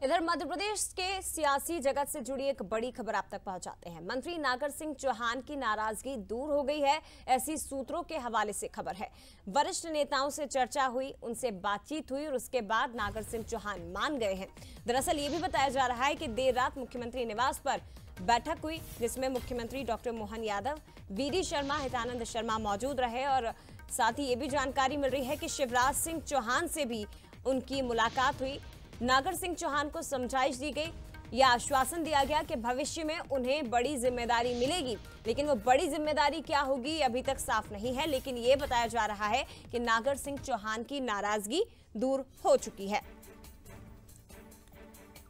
इधर मध्य प्रदेश के सियासी जगत से जुड़ी एक बड़ी खबर आप तक पहुंचाते हैं। मंत्री नागर सिंह चौहान की नाराजगी दूर हो गई है, ऐसी सूत्रों के हवाले से खबर है। वरिष्ठ नेताओं से चर्चा हुई, उनसे बातचीत हुई और उसके बाद नागर सिंह चौहान मान गए हैं। दरअसल ये भी बताया जा रहा है कि देर रात मुख्यमंत्री निवास पर बैठक हुई, जिसमें मुख्यमंत्री डॉक्टर मोहन यादव, वीडी शर्मा, हितानंद शर्मा मौजूद रहे और साथ ही ये भी जानकारी मिल रही है कि शिवराज सिंह चौहान से भी उनकी मुलाकात हुई। नागर सिंह चौहान को समझाइश दी गई या आश्वासन दिया गया कि भविष्य में उन्हें बड़ी जिम्मेदारी मिलेगी, लेकिन वो बड़ी जिम्मेदारी क्या होगी अभी तक साफ नहीं है। लेकिन ये बताया जा रहा है कि नागर सिंह चौहान की नाराजगी दूर हो चुकी है।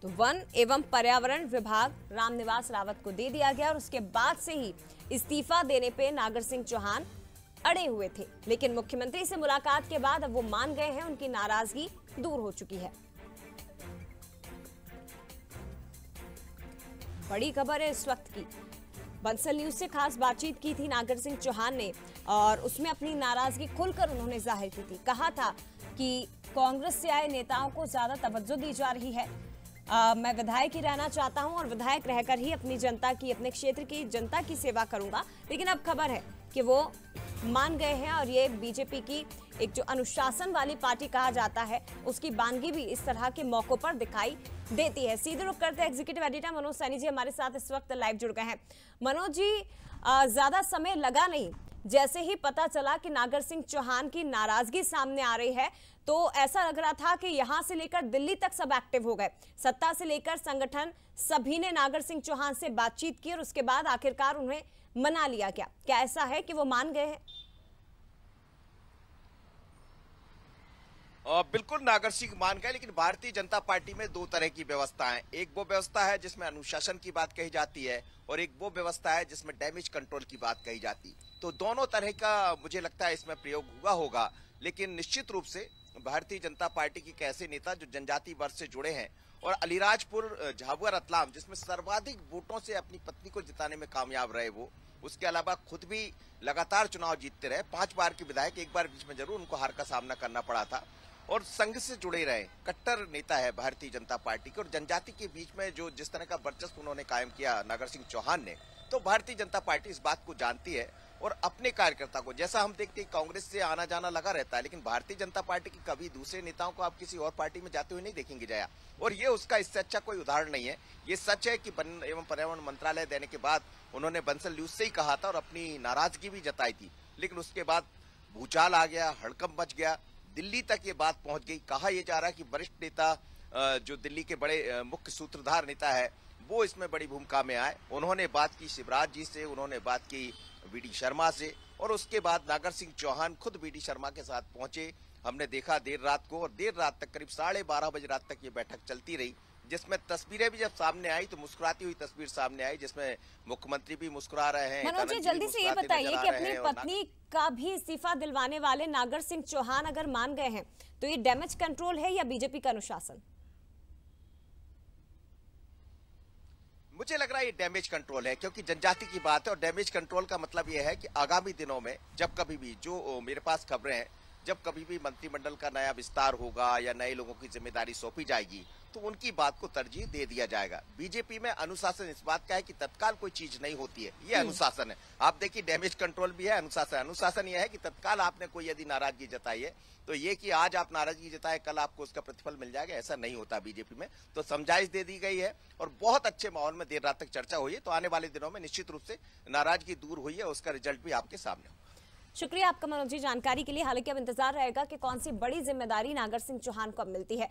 तो वन एवं पर्यावरण विभाग रामनिवास रावत को दे दिया गया और उसके बाद से ही इस्तीफा देने पे नागर सिंह चौहान अड़े हुए थे, लेकिन मुख्यमंत्री से मुलाकात के बाद अब वो मान गए हैं, उनकी नाराजगी दूर हो चुकी है। बड़ी खबर है इस वक्त की। बंसल न्यूज से खास बातचीत की थी नागर सिंह चौहान ने और उसमें अपनी नाराजगी खुलकर उन्होंने जाहिर की थी। कहा था कि कांग्रेस से आए नेताओं को ज्यादा तवज्जो दी जा रही है। मैं विधायक ही रहना चाहता हूं और विधायक रहकर ही अपनी जनता की, अपने क्षेत्र की जनता की सेवा करूंगा। लेकिन अब खबर है कि वो मान गए हैं और ये बीजेपी की एक जो अनुशासन वाली पार्टी कहा जाता है, उसकी बानगी भी इस तरह के मौकों पर दिखाई देती है। सीधे रुख करते हैं एग्जीक्यूटिव एडिटर मनोज सैनी जी हमारे साथ इस वक्त लाइव जुड़ गए हैं। मनोज जी, ज्यादा समय लगा नहीं, जैसे ही पता चला कि नागर सिंह चौहान की नाराजगी सामने आ रही है तो ऐसा लग रहा था कि यहां से लेकर दिल्ली तक सब एक्टिव हो गए। सत्ता से लेकर संगठन सभी ने नागर सिंह चौहान से बातचीत की और उसके बाद आखिरकार उन्हें मना लिया गया। क्या ऐसा है कि वो मान गए हैं? बिल्कुल नागर सिंह मान गए, लेकिन भारतीय जनता पार्टी में दो तरह की व्यवस्था है। एक वो व्यवस्था है जिसमें अनुशासन की बात कही जाती है और एक वो व्यवस्था है जिसमें डैमेज कंट्रोल की बात कही जाती। तो दोनों तरह का मुझे लगता है इसमें प्रयोग हुआ होगा, लेकिन निश्चित रूप से भारतीय जनता पार्टी के ऐसे नेता जो जनजाति वर्ग से जुड़े हैं और अलीराजपुर, झाबुआ, रतलाम जिसमें सर्वाधिक वोटों से अपनी पत्नी को जिताने में कामयाब रहे, वो उसके अलावा खुद भी लगातार चुनाव जीतते रहे, 5 बार के विधायक, एक बार बीच में जरूर उनको हार का सामना करना पड़ा था और संघ से जुड़े रहे, कट्टर नेता है भारतीय जनता पार्टी के। और जनजाति के बीच में जो जिस तरह का वर्चस्व उन्होंने कायम किया नागर सिंह चौहान ने, तो भारतीय जनता पार्टी इस बात को जानती है और अपने कार्यकर्ता को, जैसा हम देखते हैं कांग्रेस से आना जाना लगा रहता है, लेकिन भारतीय जनता पार्टी की कभी दूसरे नेताओं को आप किसी और पार्टी में जाते हुए नहीं देखेंगे जाया। और ये उसका इससे अच्छा कोई उदाहरण नहीं है। ये सच है कि वन एवं पर्यावरण मंत्रालय देने के बाद उन्होंने बंसल न्यूज से ही कहा था और अपनी नाराजगी भी जताई थी, लेकिन उसके बाद भूचाल आ गया, हड़कंप मच गया, दिल्ली तक ये बात पहुंच गई। कहा यह जा रहा है कि वरिष्ठ नेता जो दिल्ली के बड़े मुख्य सूत्रधार नेता है वो इसमें बड़ी भूमिका में आए। उन्होंने बात की शिवराज जी से, उन्होंने बात की वीडी शर्मा से और उसके बाद नागर सिंह चौहान खुद वीडी शर्मा के साथ पहुंचे। हमने देखा देर रात को, और देर रात तक करीब 12:30 बजे रात तक ये बैठक चलती रही, जिसमें तस्वीरें भी जब सामने आई तो मुस्कुराती हुई तस्वीर सामने आई, जिसमें मुख्यमंत्री भी मुस्कुरा रहे हैं। मनोज जी, जल्दी से ये बताइए कि अपनी पत्नी का भी इस्तीफा दिलवाने वाले नागर सिंह चौहान अगर मान गए हैं तो ये डैमेज कंट्रोल है या बीजेपी का अनुशासन? मुझे लग रहा है ये डैमेज कंट्रोल है, क्योंकि जनजाति की बात है और डैमेज कंट्रोल का मतलब ये है कि आगामी दिनों में जब कभी भी, जो मेरे पास खबरें हैं, जब कभी भी मंत्रिमंडल का नया विस्तार होगा या नए लोगों की जिम्मेदारी सौंपी जाएगी तो उनकी बात को तरजीह दे दिया जाएगा। बीजेपी में अनुशासन इस बात का है कि तत्काल कोई चीज नहीं होती है, ये अनुशासन है। आप देखिए डैमेज कंट्रोल भी है, अनुशासन। अनुशासन यह है कि तत्काल आपने कोई यदि नाराजगी जताई है तो ये कि आज आप नाराजगी जताए कल आपको उसका प्रतिफल मिल जाएगा, ऐसा नहीं होता बीजेपी में। तो समझाइश दे दी गई है और बहुत अच्छे माहौल में देर रात तक चर्चा हुई है, तो आने वाले दिनों में निश्चित रूप से नाराजगी दूर हुई है, उसका रिजल्ट भी आपके सामने होगा। शुक्रिया आपका मनोज जी जानकारी के लिए। हालांकि अब इंतजार रहेगा कि कौन सी बड़ी जिम्मेदारी नागर सिंह चौहान को अब मिलती है।